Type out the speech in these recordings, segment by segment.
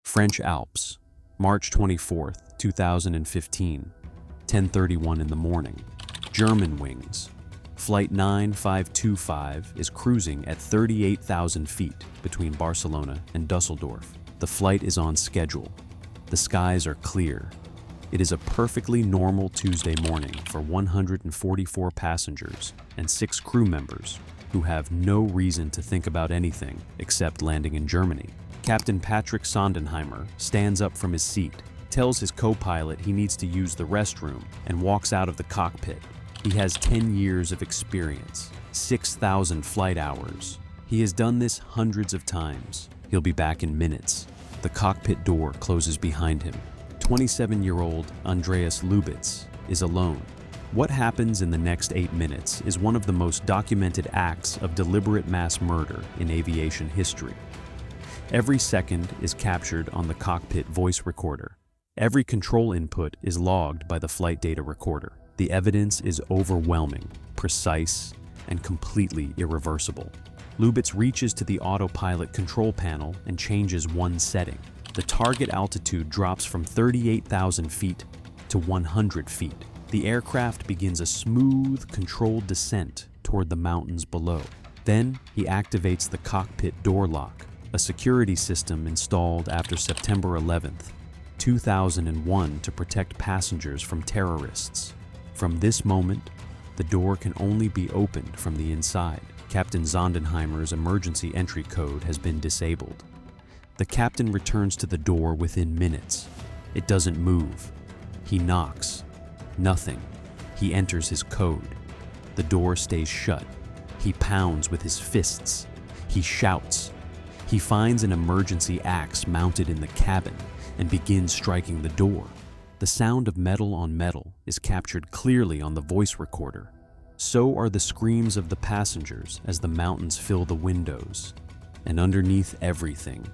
French Alps, March 24th, 2015, 10:31 in the morning. Germanwings Flight 9525 is cruising at 38,000 feet between Barcelona and Düsseldorf. The flight is on schedule. The skies are clear. It is a perfectly normal Tuesday morning for 144 passengers and 6 crew members who have no reason to think about anything except landing in Germany. Captain Patrick Sondenheimer stands up from his seat, tells his co-pilot he needs to use the restroom, and walks out of the cockpit. He has 10 years of experience, 6,000 flight hours. He has done this hundreds of times. He'll be back in minutes. The cockpit door closes behind him. 27-year-old Andreas Lubitz is alone. What happens in the next 8 minutes is one of the most documented acts of deliberate mass murder in aviation history. Every second is captured on the cockpit voice recorder. Every control input is logged by the flight data recorder. The evidence is overwhelming, precise, and completely irreversible. Lubitz reaches to the autopilot control panel and changes one setting. The target altitude drops from 38,000 feet to 100 feet. The aircraft begins a smooth, controlled descent toward the mountains below. Then he activates the cockpit door lock, a security system installed after September 11th, 2001 to protect passengers from terrorists. From this moment, the door can only be opened from the inside. Captain Sondenheimer's emergency entry code has been disabled. The captain returns to the door within minutes. It doesn't move. He knocks. Nothing. He enters his code. The door stays shut. He pounds with his fists. He shouts. He finds an emergency axe mounted in the cabin and begins striking the door. The sound of metal on metal is captured clearly on the voice recorder. So are the screams of the passengers as the mountains fill the windows. And underneath everything,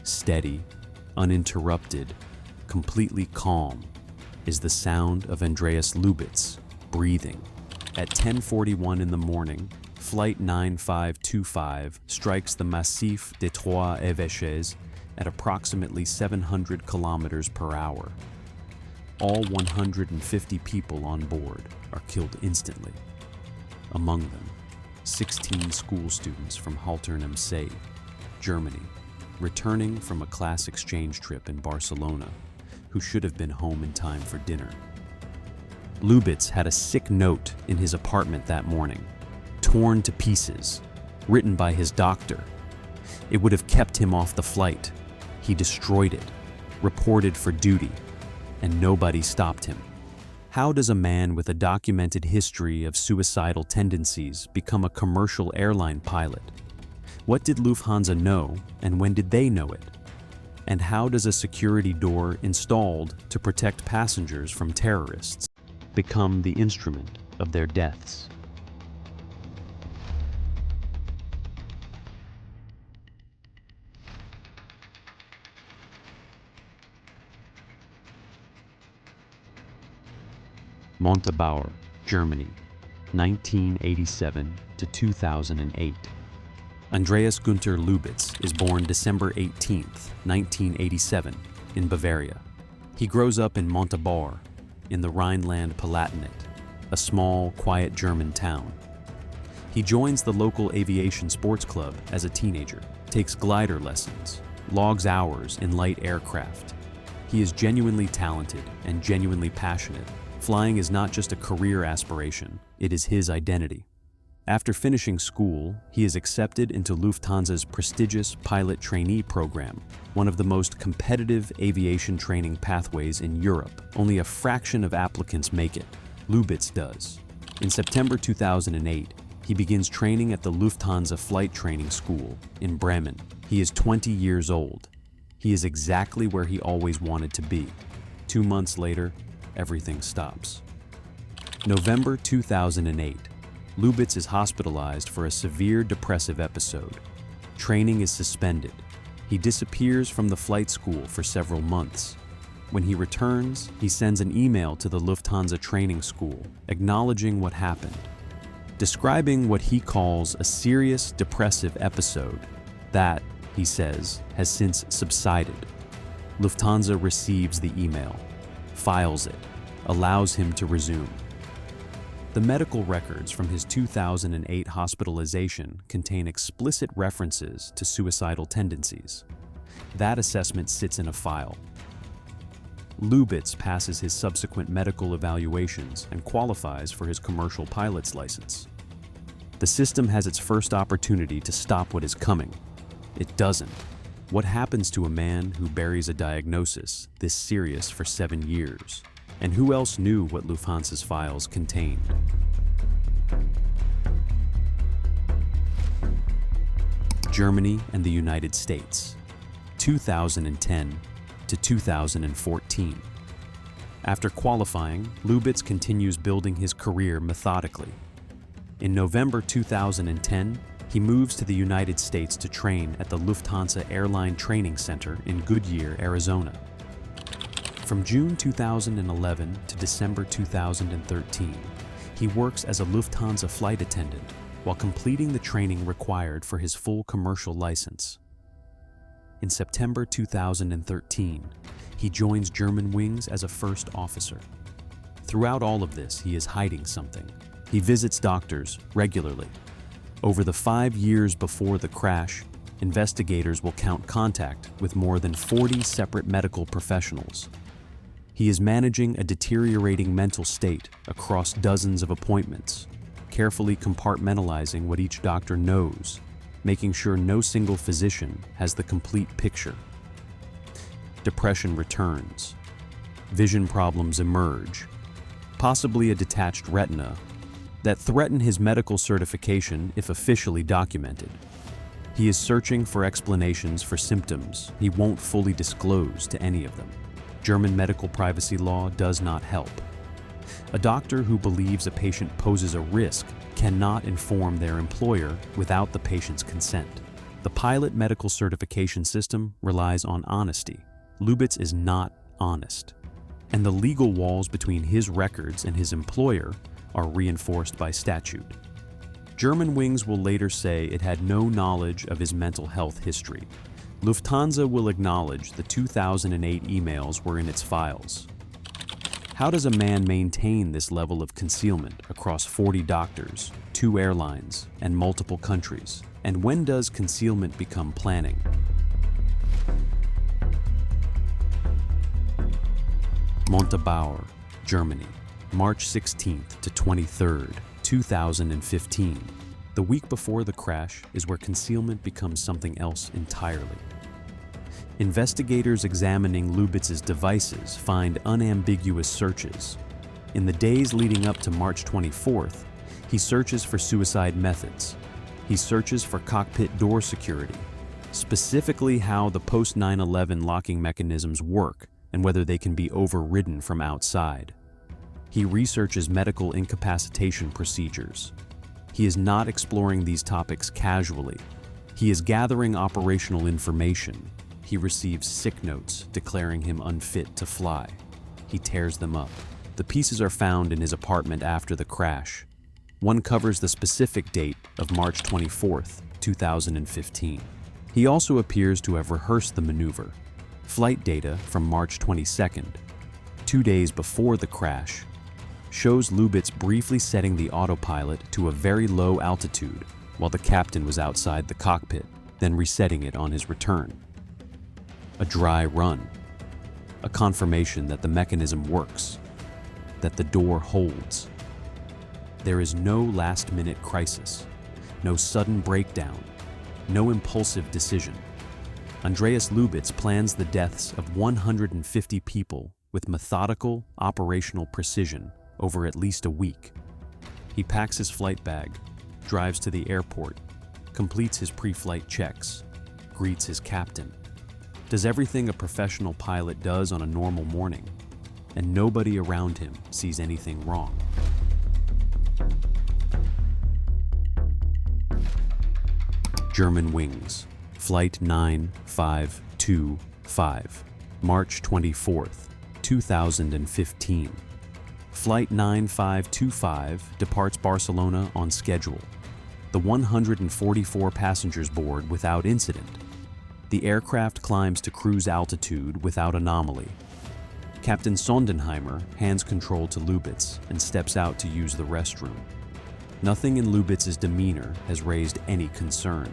steady, uninterrupted, completely calm, is the sound of Andreas Lubitz breathing. At 10:41 in the morning, Flight 9525 strikes the Massif des Trois Évêches at approximately 700 kilometers per hour. All 150 people on board are killed instantly. Among them, 16 school students from Haltern am See, Germany, returning from a class exchange trip in Barcelona, who should have been home in time for dinner. Lubitz had a sick note in his apartment that morning, torn to pieces, written by his doctor. It would have kept him off the flight. He destroyed it, reported for duty, and nobody stopped him. How does a man with a documented history of suicidal tendencies become a commercial airline pilot? What did Lufthansa know, and when did they know it? And how does a security door installed to protect passengers from terrorists become the instrument of their deaths? Montabaur, Germany, 1987 to 2008. Andreas Günther Lubitz is born December 18, 1987, in Bavaria. He grows up in Montabaur, in the Rhineland-Palatinate, a small, quiet German town. He joins the local aviation sports club as a teenager, takes glider lessons, logs hours in light aircraft. He is genuinely talented and genuinely passionate. Flying is not just a career aspiration, it is his identity. After finishing school, he is accepted into Lufthansa's prestigious pilot trainee program, one of the most competitive aviation training pathways in Europe. Only a fraction of applicants make it. Lubitz does. In September 2008, he begins training at the Lufthansa Flight Training School in Bremen. He is 20 years old. He is exactly where he always wanted to be. 2 months later, everything stops. November 2008. Lubitz is hospitalized for a severe depressive episode. Training is suspended. He disappears from the flight school for several months. When he returns, he sends an email to the Lufthansa training school, acknowledging what happened, describing what he calls a serious depressive episode that, he says, has since subsided. Lufthansa receives the email, files it, allows him to resume. The medical records from his 2008 hospitalization contain explicit references to suicidal tendencies. That assessment sits in a file. Lubitz passes his subsequent medical evaluations and qualifies for his commercial pilot's license. The system has its first opportunity to stop what is coming. It doesn't. What happens to a man who buries a diagnosis this serious for 7 years? And who else knew what Lufthansa's files contained? Germany and the United States, 2010 to 2014. After qualifying, Lubitz continues building his career methodically. In November 2010, he moves to the United States to train at the Lufthansa Airline Training Center in Goodyear, Arizona. From June 2011 to December 2013, he works as a Lufthansa flight attendant while completing the training required for his full commercial license. In September 2013, he joins Germanwings as a first officer. Throughout all of this, he is hiding something. He visits doctors regularly. Over the 5 years before the crash, investigators will count contact with more than 40 separate medical professionals. He is managing a deteriorating mental state across dozens of appointments, carefully compartmentalizing what each doctor knows, making sure no single physician has the complete picture. Depression returns. Vision problems emerge, possibly a detached retina, that threaten his medical certification if officially documented. He is searching for explanations for symptoms he won't fully disclose to any of them. German medical privacy law does not help. A doctor who believes a patient poses a risk cannot inform their employer without the patient's consent. The pilot medical certification system relies on honesty. Lubitz is not honest, and the legal walls between his records and his employer are reinforced by statute. Germanwings will later say it had no knowledge of his mental health history. Lufthansa will acknowledge the 2008 emails were in its files. How does a man maintain this level of concealment across 40 doctors, 2 airlines, and multiple countries? And when does concealment become planning? Montabaur, Germany, March 16th to 23rd, 2015. The week before the crash is where concealment becomes something else entirely. Investigators examining Lubitz's devices find unambiguous searches. In the days leading up to March 24th, he searches for suicide methods. He searches for cockpit door security, specifically how the post-9/11 locking mechanisms work and whether they can be overridden from outside. He researches medical incapacitation procedures. He is not exploring these topics casually. He is gathering operational information. He receives sick notes declaring him unfit to fly. He tears them up. The pieces are found in his apartment after the crash. One covers the specific date of March 24th, 2015. He also appears to have rehearsed the maneuver. Flight data from March 22nd, 2 days before the crash, shows Lubitz briefly setting the autopilot to a very low altitude while the captain was outside the cockpit, then resetting it on his return. A dry run, a confirmation that the mechanism works, that the door holds. There is no last-minute crisis, no sudden breakdown, no impulsive decision. Andreas Lubitz plans the deaths of 150 people with methodical, operational precision over at least a week. He packs his flight bag, drives to the airport, completes his pre-flight checks, greets his captain, does everything a professional pilot does on a normal morning, and nobody around him sees anything wrong. Germanwings, Flight 9525, March 24th, 2015. Flight 9525 departs Barcelona on schedule. The 144 passengers board without incident. The aircraft climbs to cruise altitude without anomaly. Captain Sondenheimer hands control to Lubitz and steps out to use the restroom. Nothing in Lubitz's demeanor has raised any concern.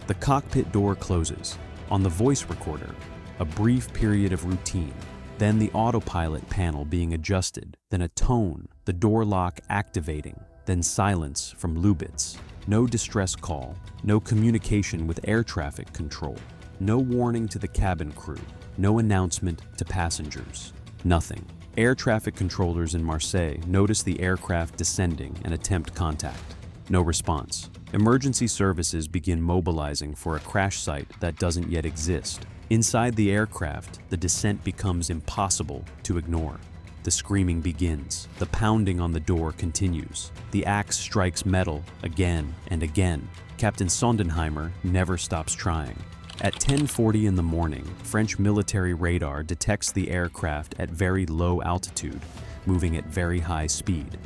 The cockpit door closes. On the voice recorder, a brief period of routine, then the autopilot panel being adjusted, then a tone, the door lock activating, then silence from Lubitz. No distress call, no communication with air traffic control, no warning to the cabin crew, no announcement to passengers. Nothing. Air traffic controllers in Marseille notice the aircraft descending and attempt contact. No response. Emergency services begin mobilizing for a crash site that doesn't yet exist. Inside the aircraft, the descent becomes impossible to ignore. The screaming begins. The pounding on the door continues. The axe strikes metal again and again. Captain Sondenheimer never stops trying. At 10:40 in the morning, French military radar detects the aircraft at very low altitude, moving at very high speed.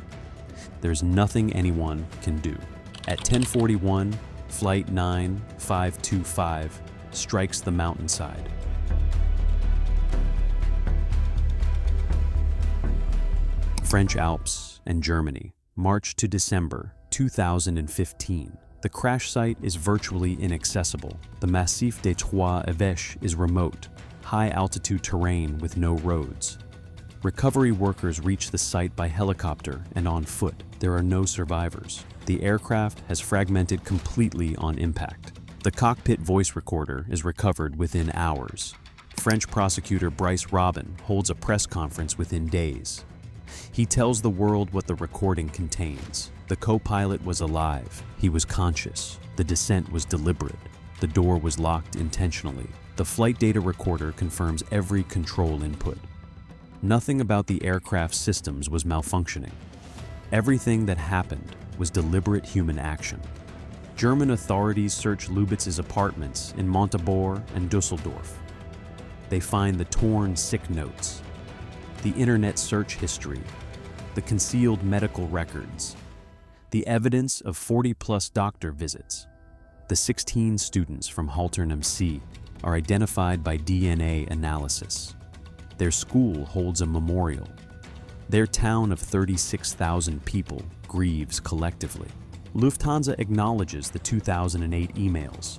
There's nothing anyone can do. At 10:41, Flight 9525 strikes the mountainside. French Alps and Germany, March to December 2015. The crash site is virtually inaccessible. The Massif des Trois Évêches is remote, high-altitude terrain with no roads. Recovery workers reach the site by helicopter and on foot. There are no survivors. The aircraft has fragmented completely on impact. The cockpit voice recorder is recovered within hours. French prosecutor Bryce Robin holds a press conference within days. He tells the world what the recording contains. The co-pilot was alive. He was conscious. The descent was deliberate. The door was locked intentionally. The flight data recorder confirms every control input. Nothing about the aircraft's systems was malfunctioning. Everything that happened was deliberate human action. German authorities search Lubitz's apartments in Montabaur and Düsseldorf. They find the torn sick notes, the internet search history, the concealed medical records, the evidence of 40-plus doctor visits. The 16 students from Haltern am See are identified by DNA analysis. Their school holds a memorial. Their town of 36,000 people grieves collectively. Lufthansa acknowledges the 2008 emails.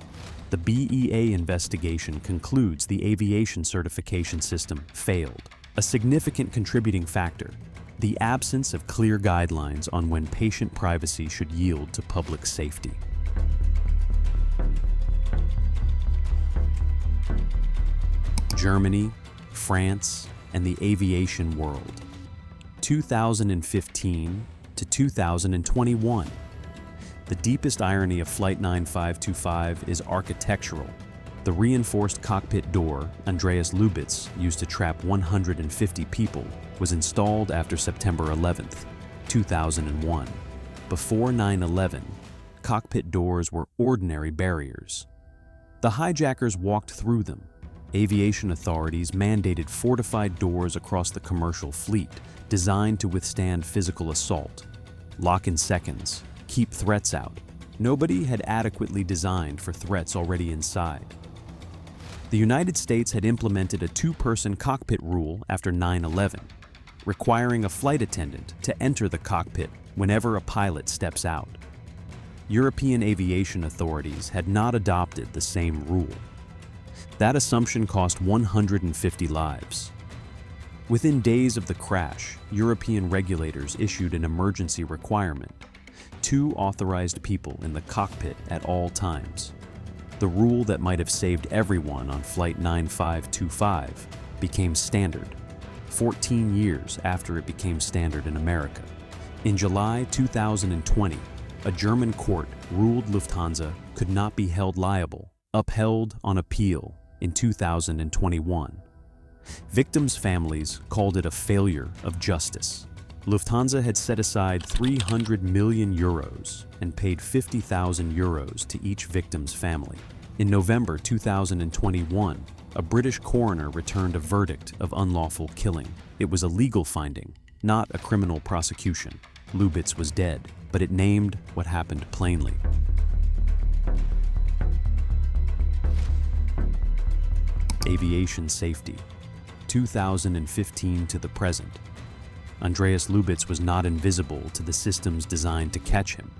The BEA investigation concludes the aviation certification system failed. A significant contributing factor, the absence of clear guidelines on when patient privacy should yield to public safety. Germany, France, and the aviation world. 2015 to 2021. The deepest irony of Flight 9525 is architectural. The reinforced cockpit door Andreas Lubitz used to trap 150 people was installed after September 11, 2001. Before 9/11, cockpit doors were ordinary barriers. The hijackers walked through them. Aviation authorities mandated fortified doors across the commercial fleet, designed to withstand physical assault. Lock in seconds, keep threats out. Nobody had adequately designed for threats already inside. The United States had implemented a two-person cockpit rule after 9/11, requiring a flight attendant to enter the cockpit whenever a pilot steps out. European aviation authorities had not adopted the same rule. That assumption cost 150 lives. Within days of the crash, European regulators issued an emergency requirement: 2 authorized people in the cockpit at all times. The rule that might have saved everyone on Flight 9525 became standard, 14 years after it became standard in America. In July 2020, a German court ruled Lufthansa could not be held liable, upheld on appeal in 2021. Victims' families called it a failure of justice. Lufthansa had set aside 300 million euros and paid 50,000 euros to each victim's family. In November 2021, a British coroner returned a verdict of unlawful killing. It was a legal finding, not a criminal prosecution. Lubitz was dead, but it named what happened plainly. Aviation Safety, 2015 to the present. Andreas Lubitz was not invisible to the systems designed to catch him.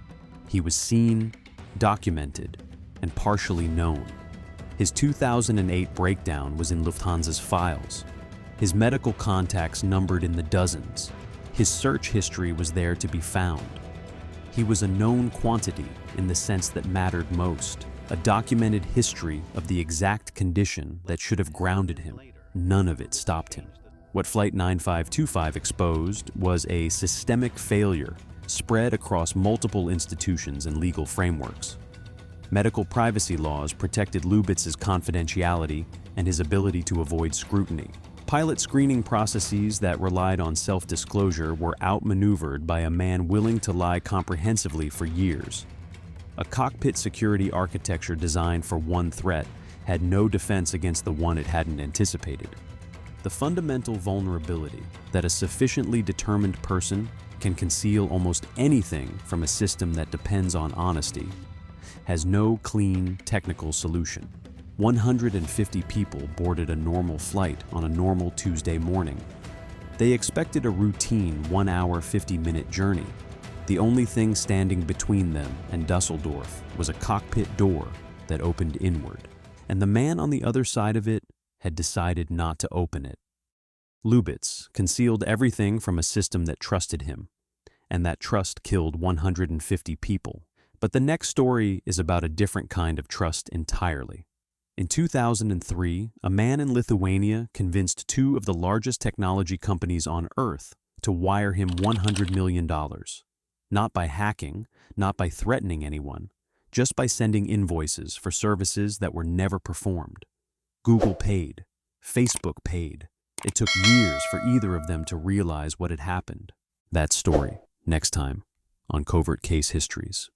He was seen, documented, and partially known. His 2008 breakdown was in Lufthansa's files. His medical contacts numbered in the dozens. His search history was there to be found. He was a known quantity in the sense that mattered most, a documented history of the exact condition that should have grounded him. None of it stopped him. What Flight 9525 exposed was a systemic failure spread across multiple institutions and legal frameworks. Medical privacy laws protected Lubitz's confidentiality and his ability to avoid scrutiny. Pilot screening processes that relied on self-disclosure were outmaneuvered by a man willing to lie comprehensively for years. A cockpit security architecture designed for one threat had no defense against the one it hadn't anticipated. The fundamental vulnerability that a sufficiently determined person can conceal almost anything from a system that depends on honesty has no clean technical solution. 150 people boarded a normal flight on a normal Tuesday morning. They expected a routine 1-hour, 50-minute journey. The only thing standing between them and Düsseldorf was a cockpit door that opened inward, and the man on the other side of it had decided not to open it. Lubitz concealed everything from a system that trusted him, and that trust killed 150 people. But the next story is about a different kind of trust entirely. In 2003, a man in Lithuania convinced two of the largest technology companies on Earth to wire him $100 million. Not by hacking, not by threatening anyone, just by sending invoices for services that were never performed. Google paid. Facebook paid. It took years for either of them to realize what had happened. That story, next time, on Covert Case Histories.